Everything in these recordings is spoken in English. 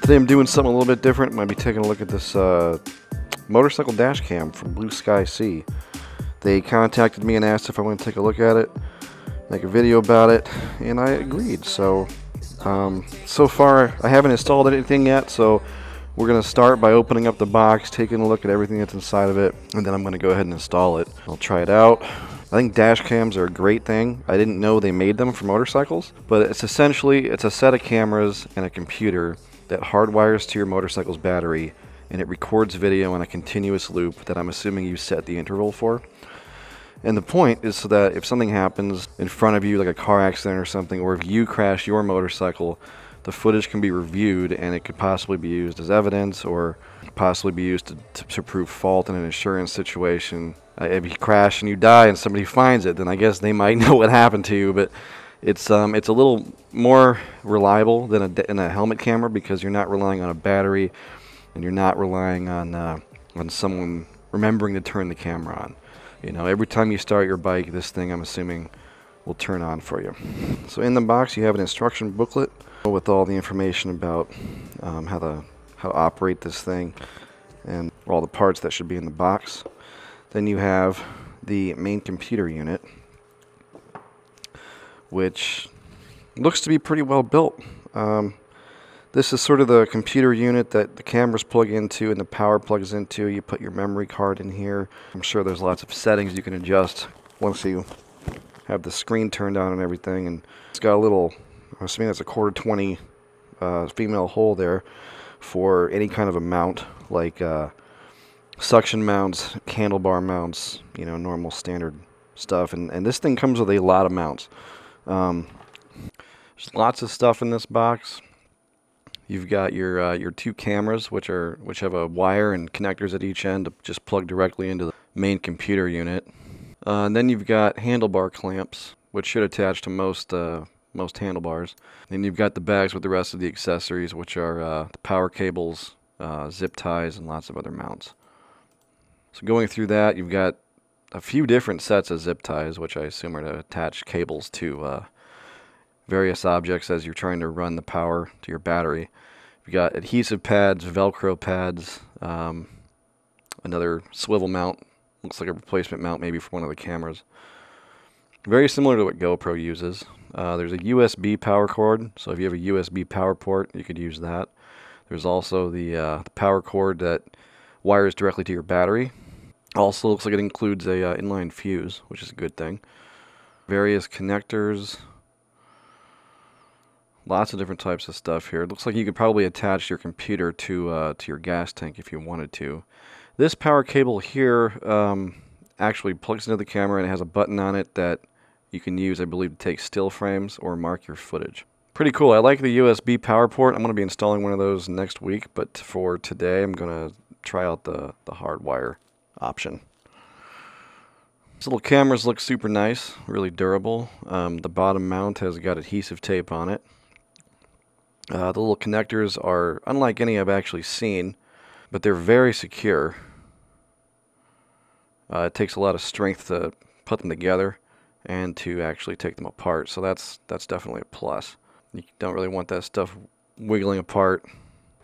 Today I'm doing something a little bit different. Might be taking a look at this motorcycle dash cam from Blueskysea. They contacted me and asked if I want to take a look at it, make a video about it, and I agreed. So far I haven't installed anything yet, so we're going to start by opening up the box, taking a look at everything that's inside of it, and then I'm going to go ahead and install it. I'll try it out. I think dash cams are a great thing. I didn't know they made them for motorcycles, but it's essentially a set of cameras and a computer that hardwires to your motorcycle's battery, and it records video in a continuous loop that I'm assuming you set the interval for. And the point is so that if something happens in front of you, like a car accident or something, or if you crash your motorcycle, the footage can be reviewed and it could possibly be used as evidence or possibly be used to prove fault in an insurance situation. If you crash and you die and somebody finds it, then I guess they might know what happened to you, but it's a little more reliable than a helmet camera because you're not relying on a battery and you're not relying on someone remembering to turn the camera on. You know, every time you start your bike, this thing, I'm assuming, will turn on for you. So in the box you have an instruction booklet with all the information about how to operate this thing and all the parts that should be in the box. Then you have the main computer unit, which looks to be pretty well built. This is sort of the computer unit that the cameras plug into and the power plugs into. You put your memory card in here. I'm sure there's lots of settings you can adjust once you have the screen turned on and everything. And it's got a little, I'm assuming that's a 1/4 20 female hole there for any kind of a mount, like suction mounts, handlebar mounts, you know, normal standard stuff. And this thing comes with a lot of mounts. There's lots of stuff in this box. You've got your two cameras, which have a wire and connectors at each end to just plug directly into the main computer unit. And then you've got handlebar clamps, which should attach to most handlebars. Then you've got the bags with the rest of the accessories, which are the power cables, zip ties, and lots of other mounts. So going through that, you've got a few different sets of zip ties, which I assume are to attach cables to various objects as you're trying to run the power to your battery. You've got adhesive pads, Velcro pads, another swivel mount, looks like a replacement mount maybe for one of the cameras. Very similar to what GoPro uses. There's a USB power cord, so if you have a USB power port, you could use that. There's also the power cord that wires directly to your battery. Also looks like it includes a inline fuse, which is a good thing. Various connectors. Lots of different types of stuff here. It looks like you could probably attach your computer to your gas tank if you wanted to. This power cable here actually plugs into the camera and it has a button on it that you can use, I believe, to take still frames or mark your footage. Pretty cool. I like the USB power port. I'm going to be installing one of those next week, but for today I'm going to try out the hardwire option. These little cameras look super nice, really durable. The bottom mount has got adhesive tape on it. The little connectors are unlike any I've actually seen, but they're very secure. It takes a lot of strength to put them together and to actually take them apart, so that's definitely a plus. You don't really want that stuff wiggling apart.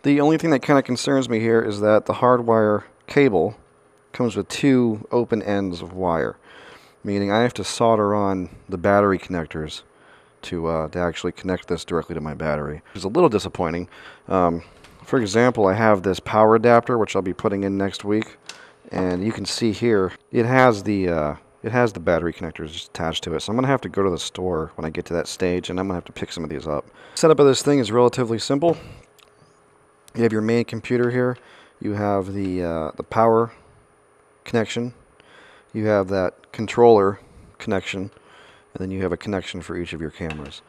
The only thing that kind of concerns me here is that the hardwire cable comes with two open ends of wire, meaning I have to solder on the battery connectors to actually connect this directly to my battery, which is a little disappointing. For example, I have this power adapter, which I'll be putting in next week, and you can see here it has the battery connectors just attached to it. So I'm gonna have to go to the store when I get to that stage, and I'm gonna have to pick some of these up. Setup of this thing is relatively simple. You have your main computer here. You have the power connection. You have that controller connection. And then you have a connection for each of your cameras.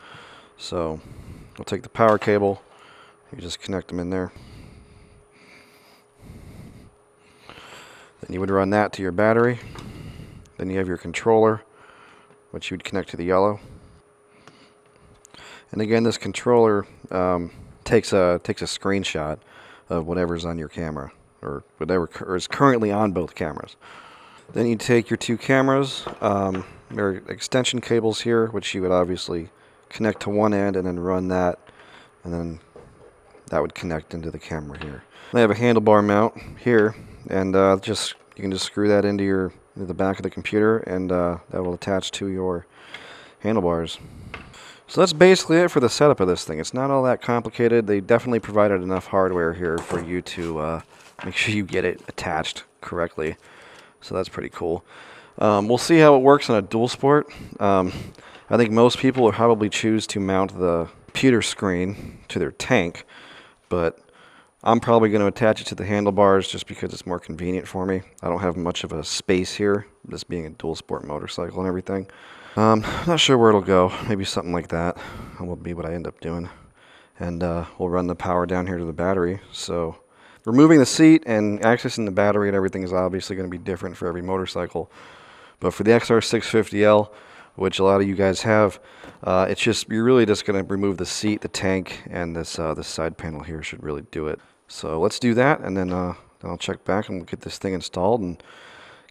So we'll take the power cable, you just connect them in there. Then you would run that to your battery. Then you have your controller, which you would connect to the yellow. And again, this controller takes a screenshot of whatever's on your camera, or whatever is currently on both cameras. Then you take your two cameras. There are extension cables here, which you would obviously connect to one end and then run that, and then that would connect into the camera here. I have a handlebar mount here, and you can just screw that into the back of the computer, and that will attach to your handlebars. So that's basically it for the setup of this thing. It's not all that complicated. They definitely provided enough hardware here for you to make sure you get it attached correctly. So that's pretty cool. We'll see how it works on a dual sport. I think most people will probably choose to mount the computer screen to their tank, but I'm probably going to attach it to the handlebars just because it's more convenient for me. I don't have much of a space here, this being a dual sport motorcycle and everything. Not sure where it'll go. Maybe something like that will be what I end up doing. And we'll run the power down here to the battery. So removing the seat and accessing the battery and everything is obviously going to be different for every motorcycle. But for the XR650L, which a lot of you guys have, you're really just going to remove the seat, the tank, and this side panel here should really do it. So let's do that, and then I'll check back and we'll get this thing installed and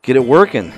get it working.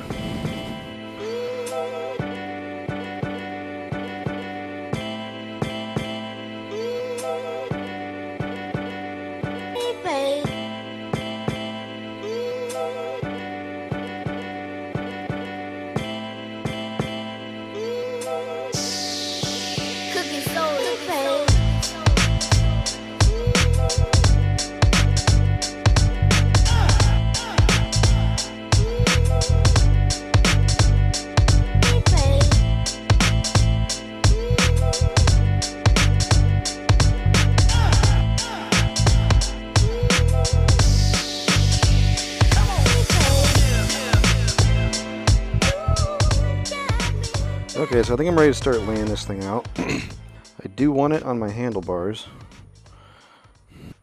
Okay, so I think I'm ready to start laying this thing out. I do want it on my handlebars,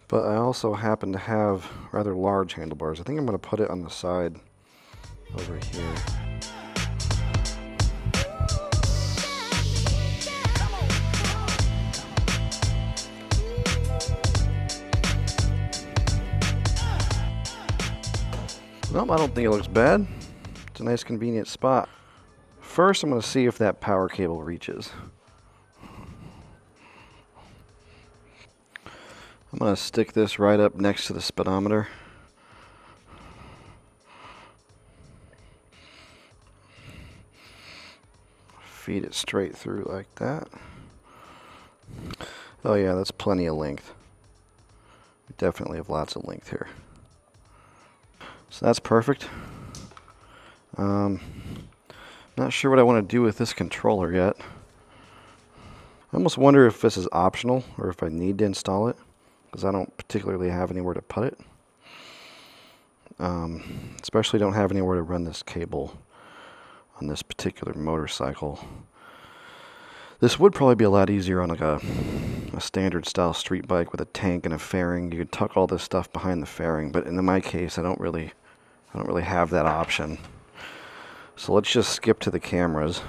but I also happen to have rather large handlebars. I think I'm going to put it on the side over here. Nope, I don't think it looks bad. It's a nice convenient spot. First, I'm going to see if that power cable reaches. I'm going to stick this right up next to the speedometer. Feed it straight through like that. Oh yeah, that's plenty of length. We definitely have lots of length here. So that's perfect. Not sure what I want to do with this controller yet. I almost wonder if this is optional or if I need to install it, because I don't particularly have anywhere to put it. Especially don't have anywhere to run this cable on this particular motorcycle. This would probably be a lot easier on like a standard style street bike with a tank and a fairing. You could tuck all this stuff behind the fairing, but in my case I don't really have that option. So let's just skip to the cameras.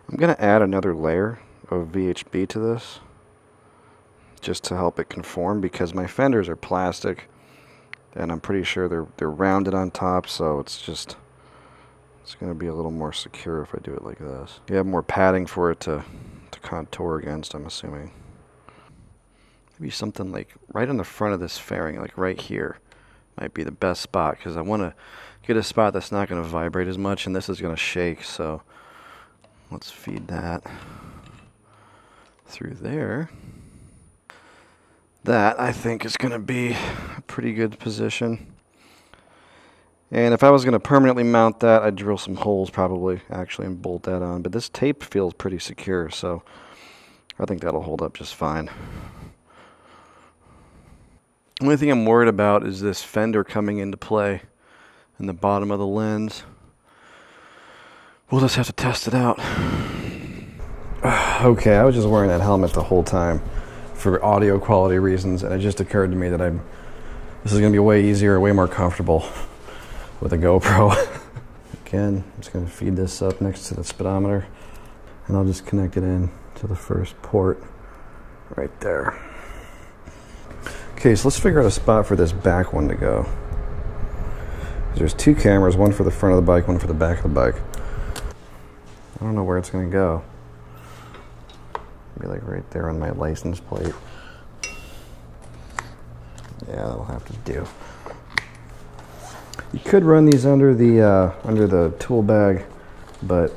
I'm going to add another layer of VHB to this just to help it conform, because my fenders are plastic and I'm pretty sure they're rounded on top, so it's going to be a little more secure if I do it like this. You have more padding for it to contour against, I'm assuming. Maybe something like right on the front of this fairing, like right here, might be the best spot, because I want to get a spot that's not going to vibrate as much, and this is going to shake, so let's feed that through there. That, I think, is going to be a pretty good position. And if I was going to permanently mount that, I'd drill some holes probably, actually, and bolt that on. But this tape feels pretty secure, so I think that'll hold up just fine. The only thing I'm worried about is this fender coming into play in the bottom of the lens. We'll just have to test it out. Okay, I was just wearing that helmet the whole time for audio quality reasons, and it just occurred to me that this is going to be way easier, way more comfortable with a GoPro. Again, I'm just going to feed this up next to the speedometer, and I'll just connect it in to the first port right there. Okay, so let's figure out a spot for this back one to go. There's two cameras, one for the front of the bike, one for the back of the bike. I don't know where it's going to go. Maybe like right there on my license plate. Yeah, that'll have to do. You could run these under the tool bag, but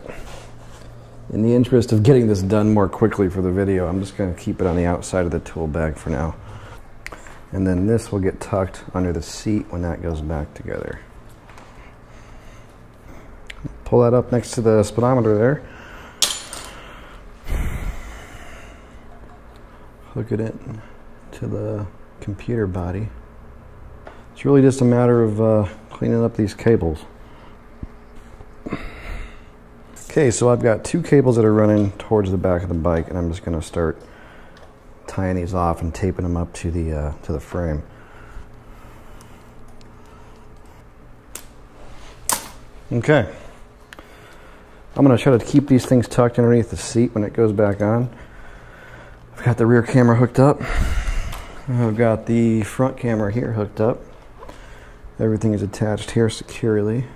in the interest of getting this done more quickly for the video, I'm just going to keep it on the outside of the tool bag for now. And then this will get tucked under the seat when that goes back together. Pull that up next to the speedometer there. Hook it in to the computer body. It's really just a matter of cleaning up these cables. Okay, so I've got two cables that are running towards the back of the bike, and I'm just going to start tying these off and taping them up to the frame. Okay, I'm going to try to keep these things tucked underneath the seat when it goes back on. I've got the rear camera hooked up. I've got the front camera here hooked up. Everything is attached here securely,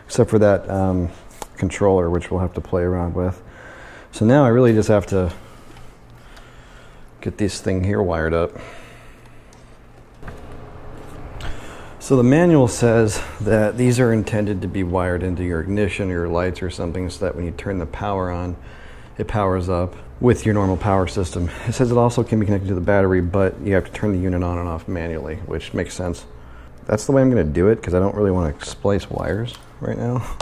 except for that controller, which we'll have to play around with. So now I really just have to get this thing here wired up. So the manual says that these are intended to be wired into your ignition or your lights or something, so that when you turn the power on, it powers up with your normal power system. It says it also can be connected to the battery, but you have to turn the unit on and off manually, which makes sense. That's the way I'm going to do it, because I don't really want to splice wires right now.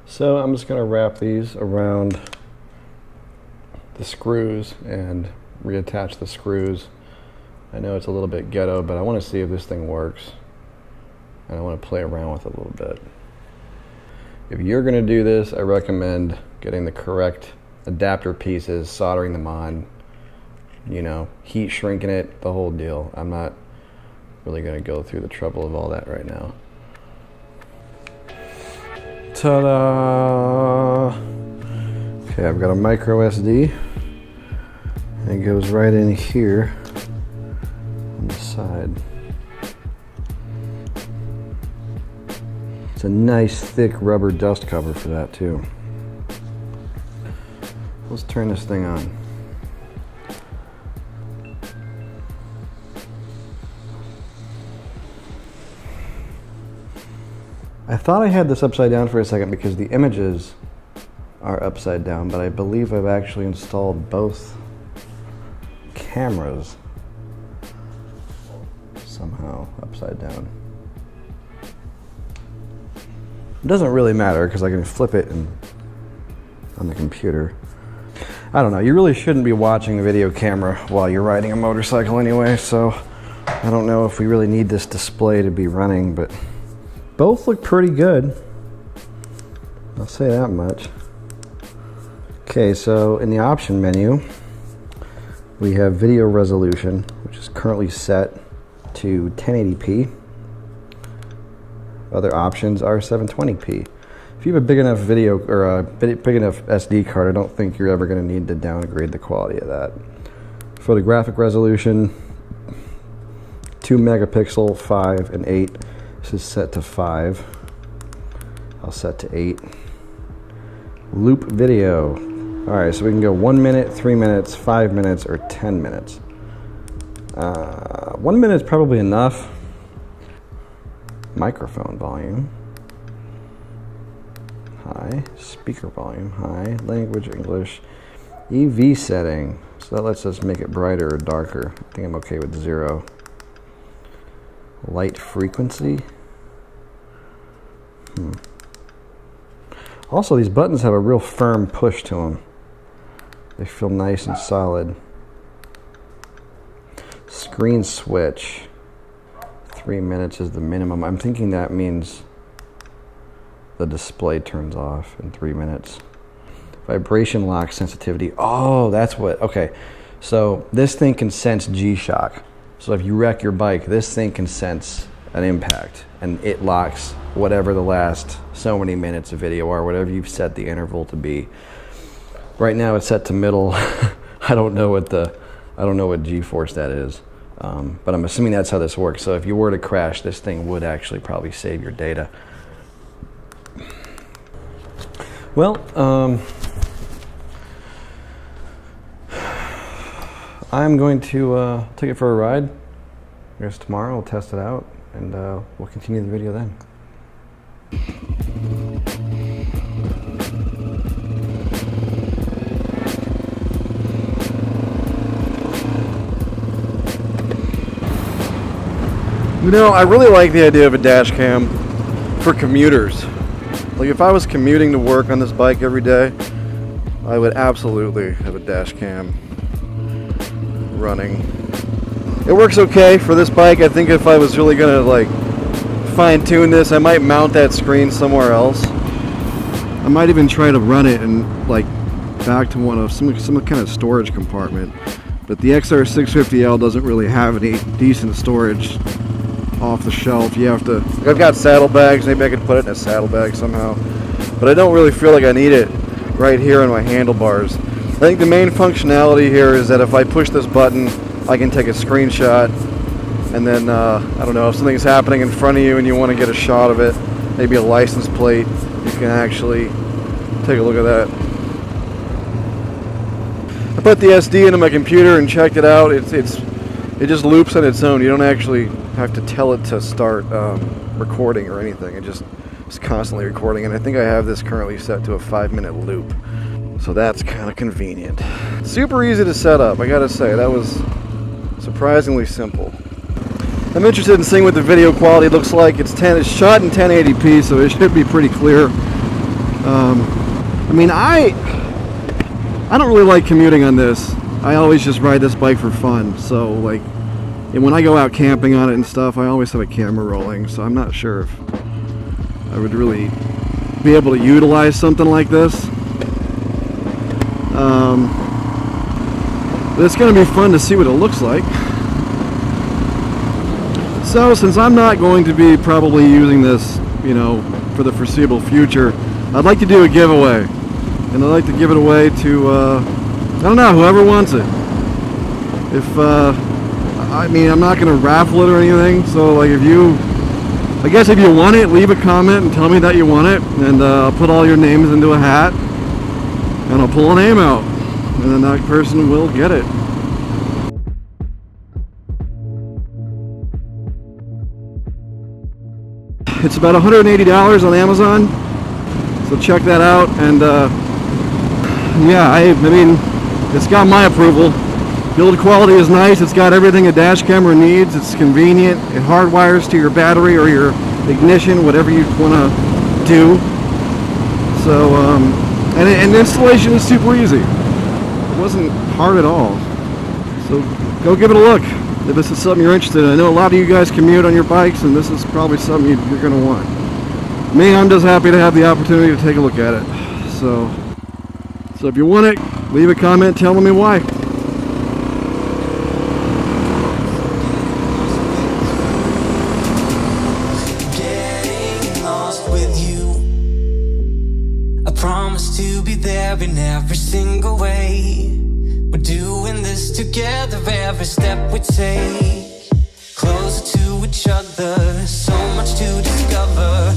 So I'm just going to wrap these around the screws and reattach the screws. I know it's a little bit ghetto, but I want to see if this thing works, and I want to play around with it a little bit. If you're going to do this, I recommend getting the correct adapter pieces, soldering them on, you know, heat shrinking it, the whole deal. I'm not really going to go through the trouble of all that right now. Ta-da! Okay, I've got a micro SD, and it goes right in here on the side. It's a nice thick rubber dust cover for that too. Let's turn this thing on. I thought I had this upside down for a second because the images are upside down, but I believe I've actually installed both cameras somehow upside down. It doesn't really matter because I can flip it on the computer. I don't know, you really shouldn't be watching a video camera while you're riding a motorcycle anyway, so I don't know if we really need this display to be running, but both look pretty good. I'll say that much. Okay, so in the option menu, we have video resolution, which is currently set to 1080p. Other options are 720p. If you have a big enough video or a big enough SD card, I don't think you're ever going to need to downgrade the quality of that. Photographic resolution, 2 megapixel, 5 and 8. This is set to 5. I'll set to 8. Loop video. Alright, so we can go 1 minute, 3 minutes, 5 minutes, or 10 minutes. 1 minute is probably enough. Microphone volume. High. Speaker volume. High. Language, English. EV setting. So that lets us make it brighter or darker. I think I'm okay with 0. Light frequency. Also, these buttons have a real firm push to them. They feel nice and solid. Screen switch. 3 minutes is the minimum. I'm thinking that means the display turns off in 3 minutes. Vibration lock sensitivity. Oh, that's what. Okay, so this thing can sense G-shock. So if you wreck your bike, this thing can sense an impact, and it locks whatever the last so many minutes of video are, whatever you've set the interval to be. Right now it's set to middle. I don't know what G-force that is, but I'm assuming that's how this works. So if you were to crash, this thing would actually probably save your data. Well, I'm going to take it for a ride. I guess tomorrow I'll test it out, and we'll continue the video then. You know, I really like the idea of a dash cam for commuters. Like if I was commuting to work on this bike every day, I would absolutely have a dash cam running. It works okay for this bike. I think if I was really gonna like fine-tune this, I might mount that screen somewhere else. I might even try to run it and like back to one of some kind of storage compartment. But the XR650L doesn't really have any decent storage off the shelf. You have to, I've got saddlebags, maybe I could put it in a saddlebag somehow, but I don't really feel like I need it right here on my handlebars. I think the main functionality here is that if I push this button, I can take a screenshot, and then I don't know, if something's happening in front of you and you want to get a shot of it, maybe a license plate, you can actually take a look at that. I put the SD into my computer and checked it out. It just loops on its own. You don't actually have to tell it to start recording or anything. It just is constantly recording, and I think I have this currently set to a 5-minute loop. So that's kind of convenient. Super easy to set up, I gotta say. That was surprisingly simple. I'm interested in seeing what the video quality looks like. It's shot in 1080p, so it should be pretty clear. I mean, I don't really like commuting on this. I always just ride this bike for fun, so like, and when I go out camping on it and stuff, I always have a camera rolling, so I'm not sure if I would really be able to utilize something like this. But it's going to be fun to see what it looks like. So since I'm not going to be probably using this, you know, for the foreseeable future, I'd like to do a giveaway, and I'd like to give it away to I don't know, whoever wants it. If I mean, I'm not going to raffle it or anything, so like I guess if you want it, leave a comment and tell me that you want it, and I'll put all your names into a hat, and I'll pull a name out, and then that person will get it. It's about $180 on Amazon, so check that out, and yeah, I mean, it's got my approval. Build quality is nice. It's got everything a dash camera needs. It's convenient. It hardwires to your battery or your ignition, whatever you want to do. So, and the installation is super easy. It wasn't hard at all. So go give it a look if this is something you're interested in. I know a lot of you guys commute on your bikes, and this is probably something you're going to want. Me, I'm just happy to have the opportunity to take a look at it. So if you want it, leave a comment telling me why. Getting lost with you. I promise to be there in every single way. We're doing this together, every step we take. Closer to each other, so much to discover.